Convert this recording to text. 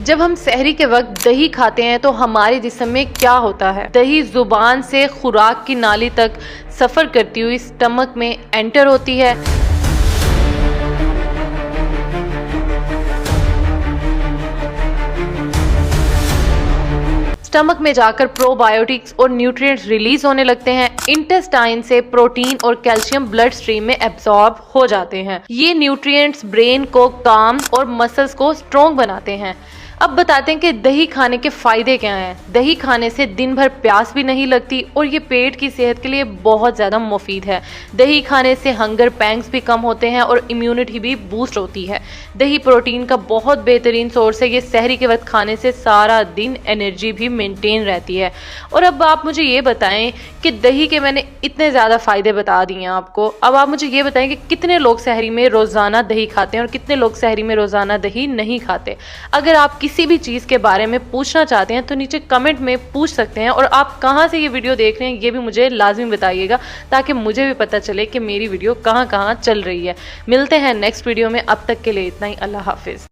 जब हम सहरी के वक्त दही खाते हैं तो हमारे जिस्म में क्या होता है। दही जुबान से खुराक की नाली तक सफ़र करती हुई स्टमक में एंटर होती है। स्टमक में जाकर प्रोबायोटिक्स और न्यूट्रिएंट्स रिलीज होने लगते हैं। इंटेस्टाइन से प्रोटीन और कैल्शियम ब्लड स्ट्रीम में एब्जॉर्ब हो जाते हैं। ये न्यूट्रिएंट्स ब्रेन को काम और मसल्स को स्ट्रॉन्ग बनाते हैं। अब बताते हैं कि दही खाने के फायदे क्या हैं। दही खाने से दिन भर प्यास भी नहीं लगती और ये पेट की सेहत के लिए बहुत ज़्यादा मुफीद है। दही खाने से हंगर पैंग्स भी कम होते हैं और इम्यूनिटी भी बूस्ट होती है। दही प्रोटीन का बहुत बेहतरीन सोर्स है। ये सहरी के वक्त खाने से सारा दिन एनर्जी भी मेंटेन रहती है। और अब आप मुझे ये बताएं कि दही के मैंने इतने ज़्यादा फ़ायदे बता दिए हैं आपको। अब आप मुझे ये बताएं कि कितने लोग सहरी में रोज़ाना दही खाते हैं और कितने लोग सहरी में रोज़ाना दही नहीं खाते। अगर आप किसी भी चीज़ के बारे में पूछना चाहते हैं तो नीचे कमेंट में पूछ सकते हैं। और आप कहाँ से ये वीडियो देख रहे हैं ये भी मुझे लाजमी बताइएगा, ताकि मुझे भी पता चले कि मेरी वीडियो कहाँ कहाँ चल रही है। मिलते हैं नेक्स्ट वीडियो में, अब तक के लिए इतना ही। अल्लाह हाफिज़।